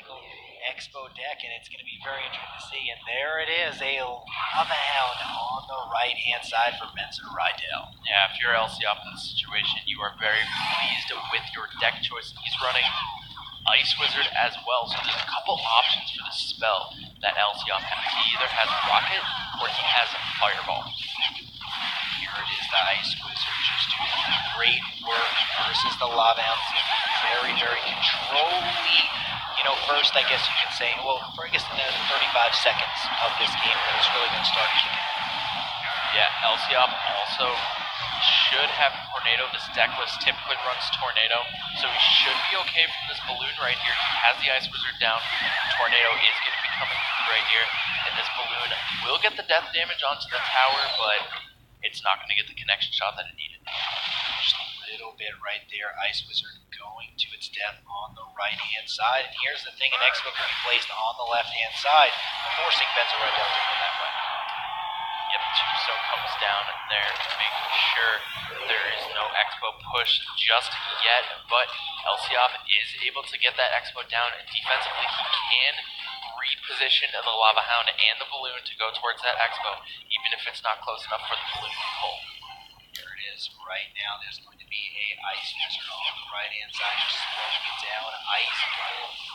single Expo deck, and it's going to be very interesting to see. And there it is, a Lava Hound on the right-hand side for Benzer Rydell. Yeah, if you're LCOP in this situation, you are very pleased with your deck choice. He's running Ice Wizard as well, so there's a couple options for the spell that LCOP has. He either has Rocket or he has Fireball. Here it is, the Ice Wizard just doing great work versus the Lava Hound. Very, very controlly. You know, first, I guess you could say, well, I guess in the 35 seconds of this game, when it's really going to start kicking in. Yeah, LCOP also should have Tornado. This deck list typically runs Tornado, so he should be okay from this balloon right here. He has the Ice Wizard down. Tornado is going to be coming through right here, and this balloon will get the death damage onto the tower, but it's not going to get the connection shot that it needed. Just a little bit right there. Ice Wizard going to its death on the right-hand side. And here's the thing, an Expo can be placed on the left-hand side, forcing Benzer Rydell to go that way. Yep, Tuso comes down there to make sure there is no Expo push just yet, but LCOP is able to get that Expo down, and defensively he can reposition the Lava Hound and the balloon to go towards that Expo, even if it's not close enough for the balloon to pull. Here it is right now. There's going to be a Ice Wizard on the right-hand side, just slowing it down. Ice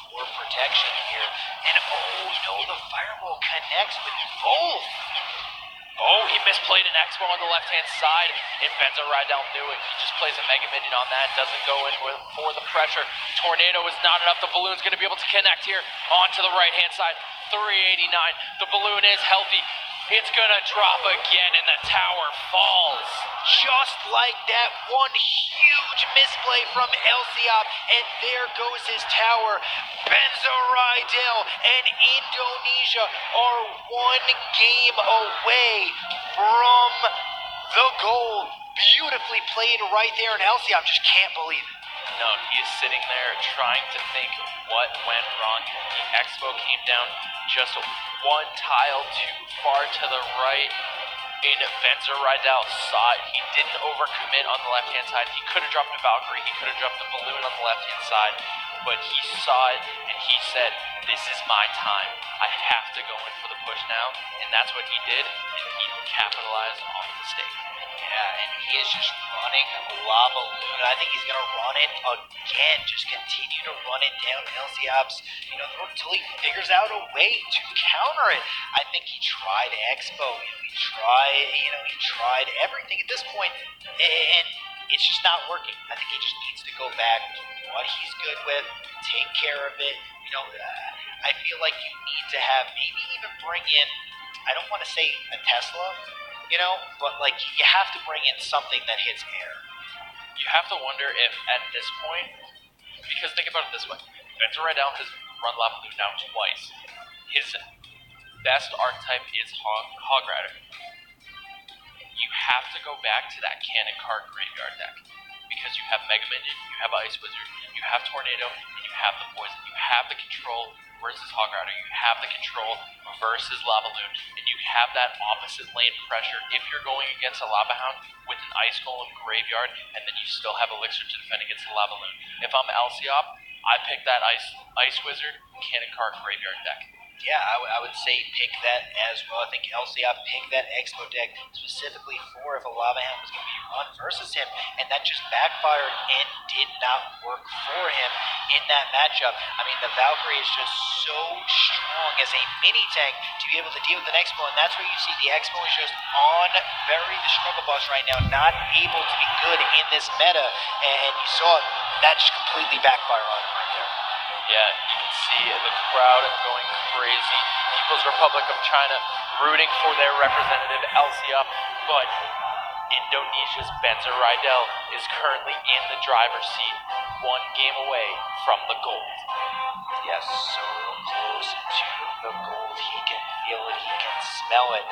for protection here. And oh no, the Fireball connects with both. Oh, he misplayed an Expo on the left-hand side, and Benzer Rydell knew it. He just plays a Mega Minion on that, doesn't go in for the pressure. Tornado is not enough. The balloon's going to be able to connect here onto the right-hand side. 389. The balloon is healthy. It's going to drop again, and the tower falls. Just like that, one huge misplay from LCOP, and there goes his tower. Benzer Rydell and Indonesia are one game away from the goal. Beautifully played right there, and LCOP just can't believe it. No, he is sitting there trying to think what went wrong. The Expo came down just one tile too far to the right. And Benzer Rydell saw it. He didn't overcommit on the left-hand side. He could have dropped a Valkyrie. He could have dropped the balloon on the left-hand side. But he saw it, and he said, this is my time. I have to go in for the push now. And that's what he did, and he capitalized on the mistake. Yeah, and he is just running Lava Loon. I think he's going to run it again. Just continue to run it down LCOP's, until he figures out a way to counter it. I think he tried Expo. He tried everything at this point, and it's just not working. I think he just needs to go back to what he's good with, take care of it. I feel like you need to have, maybe even bring in, I don't want to say a Tesla, but like you have to bring in something that hits air. You have to wonder if at this point, because think about it this way, Benzer Rydell has run Lava Loon now twice. His best archetype is Hog Rider. You have to go back to that Cannon Card Graveyard deck, because you have Mega Minion, you have Ice Wizard, you have Tornado, and you have the Poison. You have the control versus Hog Rider, you have the control versus Lava Loon, and you have that opposite lane pressure if you're going against a Lava Hound with an Ice Golem Graveyard, and then you still have Elixir to defend against the Lava Loon. If I'm LCOP, I pick that Ice Wizard Cannon Card Graveyard deck. Yeah, I would say pick that as well. I think LCOP picked that Expo deck specifically for if a Lava Hound was going to be run versus him, and that just backfired and did not work for him in that matchup. I mean, the Valkyrie is just so strong as a mini tank to be able to deal with an Expo, and that's where you see the Expo is just on the struggle bus right now, not able to be good in this meta, and you saw that just completely backfire on him right there. Yeah, you can see the crowd going crazy. People's Republic of China rooting for their representative, LCOP, but Indonesia's Benzer Rydell is currently in the driver's seat, one game away from the gold. Yes, so close to the gold. He can feel it, he can smell it.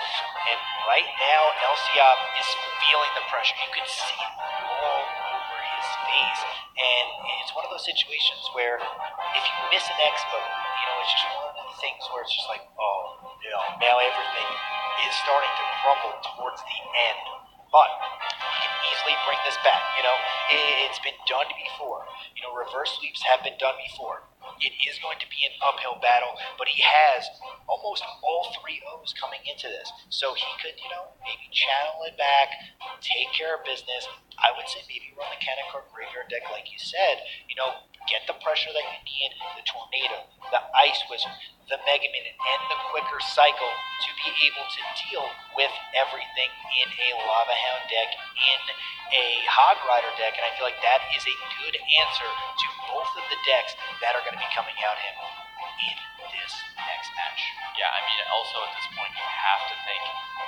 And right now, LCOP is feeling the pressure. You can see it all over his face. And it's one of those situations where if you miss an Expo, it's just one of the things where it's just like, now everything is starting to crumble towards the end. But you can easily bring this back. It's been done before. Reverse sweeps have been done before. it is going to be an uphill battle, but he has almost all 3 O's coming into this. So he could, maybe channel it back, take care of business. I would say maybe run the Kanekar Graveyard deck like you said, get the pressure that you need, the Tornado, the Ice Wizard, the Mega Minute, and the quicker cycle to be able to deal with everything in a Lava Hound deck, in a Hog Rider deck, and I feel like that is a good answer to both of the decks that are going to be coming out him in this next match. Yeah, I mean, also at this point, you have to think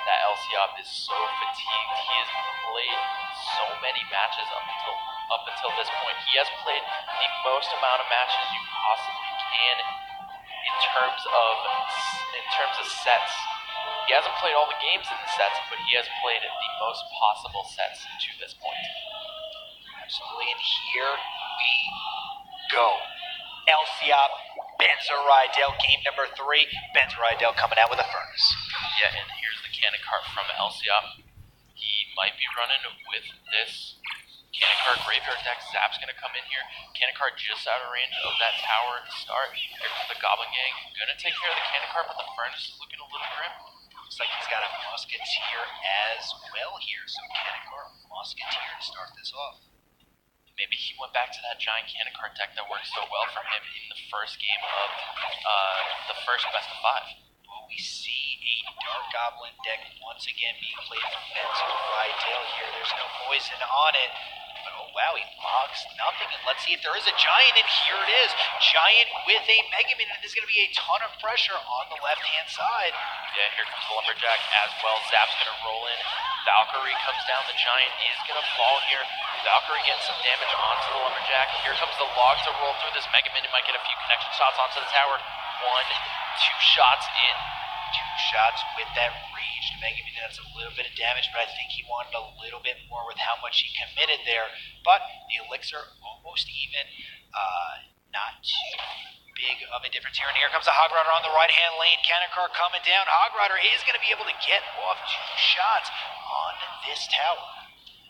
that LCOP is so fatigued. He has played so many matches up until this point. He has played the most amount of matches you possibly can in terms of sets. He hasn't played all the games in the sets, but he has played the most possible sets to this point. Absolutely, and here we go. LCOP, Benzaridel, game number 3. Benzaridel coming out with a Furnace. Yeah, and here's the Kanekar from LCOP. He might be running with this Kanekar Graveyard deck. Zap's going to come in here. Kanekar just out of range of that tower to start. Here comes the Goblin Gang. Going to take care of the Kanekar, but the Furnace is looking a little grim. Looks like he's got a Musketeer as well here. So Kanekar, Musketeer to start this off. Maybe he went back to that giant Kanekar deck that worked so well for him in the first game of the first best of 5. Well, we see a Dark Goblin deck once again being played from Benzaridel here. There's no poison on it. But oh wow, he logs nothing. And let's see if there is a Giant, and here it is. Giant with a Mega Man, and there's going to be a ton of pressure on the left-hand side. Yeah, here comes the Lumberjack as well. Zap's going to roll in. Valkyrie comes down. The Giant is going to fall here. Valkyrie getting some damage onto the Lumberjack. Here comes the log to roll through. This Mega Man might get a few connection shots onto the tower. 1, 2 shots in. 2 shots with that raged Mega Man. That's a little bit of damage, but I think he wanted a little bit more with how much he committed there. But the Elixir almost even. Not too big of a difference here. And here comes the Hog Rider on the right-hand lane. Kanekar coming down. Hog Rider is going to be able to get off 2 shots on this tower.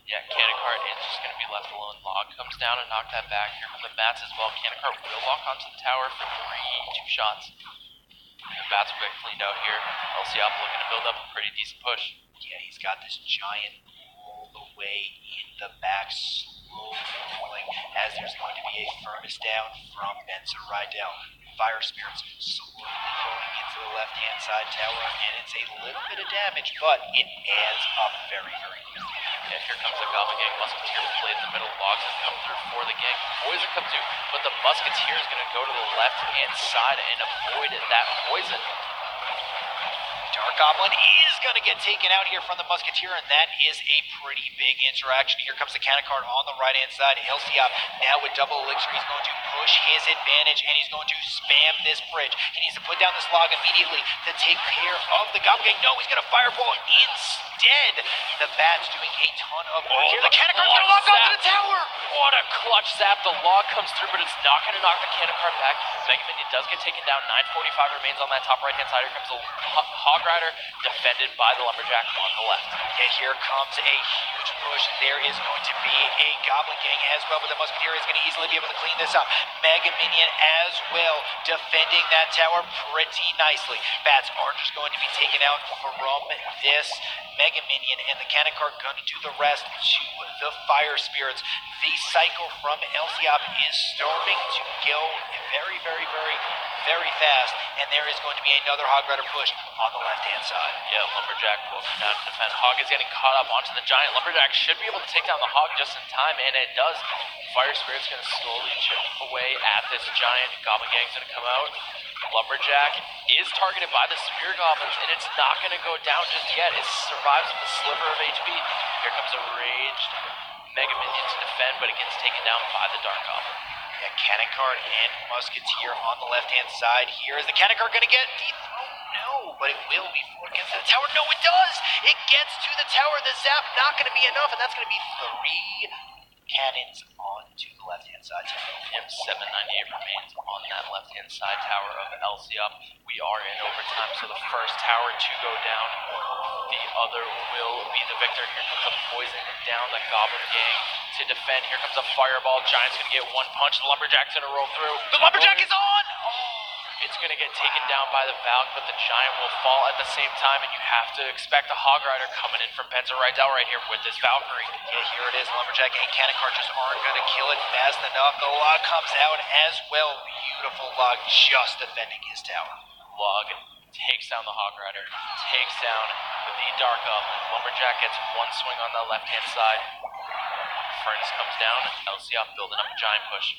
Yeah, Kanekar is just going to be left alone. Log comes down and knock that back. Here come the Bats as well. Kanekar will walk onto the tower for 2 shots. The Bats will get cleaned out here. LCOP looking to build up a pretty decent push. Yeah, he's got this Giant all the way in the back, slowly rolling, as there's going to be a Furnace down from Benzaridel. Fire Spirits slowly going into the left-hand side tower, and it's a little bit of damage, but it adds up very, very quickly. Yeah, here comes the Goblin Gang. Musketeer played in the middle. Logs have come through for the gang. Poison comes through, but the Musketeer is going to go to the left-hand side and avoid that poison. Dark Goblin is going to get taken out here from the Musketeer, and that is a pretty big interaction. Here comes the Kanekar on the right-hand side. LCOP now with double Elixir. He's going to push his advantage, and he's going to spam this bridge. He needs to put down this log immediately to take care of the Goblin Gang. No, he's going to Fireball instead. The Bat's doing a ton of work here. The Kanekar's going to lock onto the tower. What a clutch zap. The log comes through, but it's not going to knock the Kanekar back. Mega Minion does get taken down. 945 remains on that top right-hand side. Here comes the Hog Rider, defended by the Lumberjack on the left. Yeah, here comes a huge push. There is going to be a Goblin Gang as well, but the Musketeer is going to easily be able to clean this up. Mega Minion as well, defending that tower pretty nicely. Bats are just going to be taken out from this Mega Minion, and the Kanekar going to do the rest to the Fire Spirits. The cycle from LCOP is starting to go very, very, very, very fast, and there is going to be another Hog Rider push on the left-hand side. Yeah, Lumberjack will come down to defend. Hog is getting caught up onto the Giant. Lumberjack should be able to take down the Hog just in time, and it does. Fire Spirit's going to slowly chip away at this Giant. Goblin Gang's going to come out. Lumberjack is targeted by the Spear Goblins, and it's not going to go down just yet. It survives with a sliver of HP. Here comes a raged Mega Minion to defend, but it gets taken down by the Dark Goblin. Yeah, Kanekar and Musketeer on the left-hand side. Here is the Kanekar going to get dethroned? No, but it will before it gets to the tower. No, it does! It gets to the tower. The zap not going to be enough, and that's going to be 3 cannons onto the left-hand side tower. Yep, 798 remains on that left-hand side tower of LCOP. We are in overtime, so the first tower to go down, the other will be the victor. Here comes a poison down the Goblin Gang to defend. Here comes a fireball. Giant's going to get one punch. The Lumberjack's going to roll through. The Lumberjack is on! gonna get taken down by the Valk, but the Giant will fall at the same time, and you have to expect a Hog Rider coming in from Benzer Rydell right here with this Valkyrie. Yeah, here it is. Lumberjack and Cannocar just aren't gonna kill it fast enough. The log comes out as well. Beautiful log just defending his tower. Log takes down the Hog Rider, takes down the Dark Goblin. Lumberjack gets one swing on the left-hand side. Furnace comes down, LCF building up a giant push.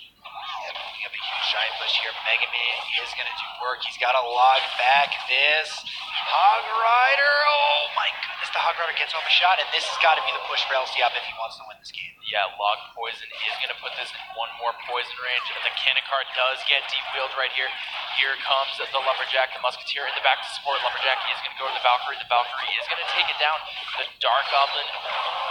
Yeah, we have a huge giant push here. Mega Man is going to do work. He's got to log back this Hog Rider. Oh my goodness, the Hog Rider gets off a shot, and this has got to be the push for LCF if he wants to win this game. Yeah, Log Poison is going to put this in one more poison range, and the Cannon Card does get deep wheeled right here. Here comes the Lumberjack, the Musketeer in the back to support. Lumberjack is going to go to the Valkyrie. The Valkyrie is going to take it down. The Dark Goblin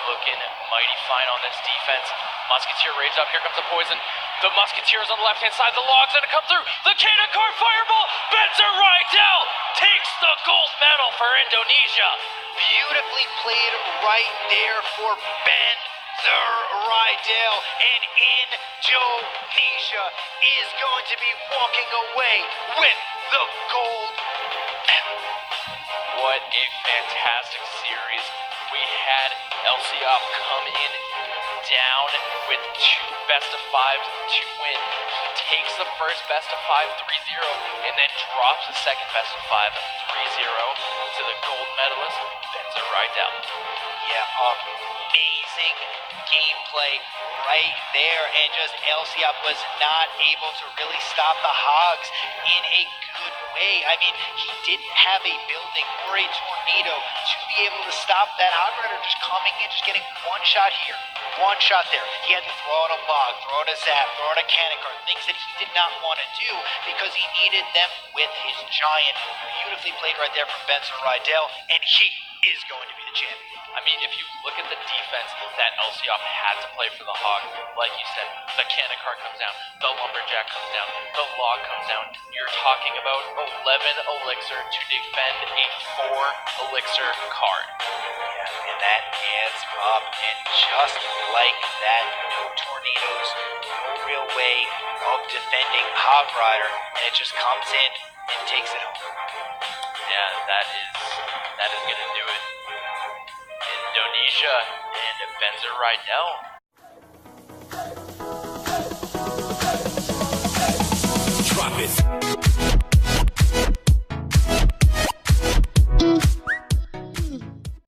looking mighty fine on this defense. Musketeer raises up. Here comes the poison. The Musketeer is on the left-hand side. The Log's going to come through. The Cannon Card Fireball. Benzer Rydell takes the gold medal for Indonesia. Beautifully played right there for Benzer Rydell, and Indonesia is going to be walking away with the gold medal. What a fantastic series. We had LCF come in down with two best-of-5s to win. He takes the first best-of-5 3-0 and then drops the second best-of-5 3-0 to the gold medalist, Benzer Rydell. Yeah, amazing gameplay right there, and just LCF was not able to really stop the Hogs in a good way. I mean, he didn't have a building or a tornado to be able to stop that Hog Rider just coming in, just getting one shot here, one shot there. He had to throw out a log, throw out a zap, throw out a cannon card, things that he did not want to do because he needed them with his giant. Beautifully played right there from Benzer Rydell, and he is going to be the champion. I mean, if you look at the defense that LCF had to play for the Hog, like you said, the Cannon Card comes down, the Lumberjack comes down, the Log comes down. You're talking about 11 elixir to defend a 4 elixir card. Yeah, and that adds up, and just like that, no tornadoes, no real way of defending Hog Rider, and it just comes in and takes it home. Yeah, that is gonna do it. Indonesia and Benzer Rydell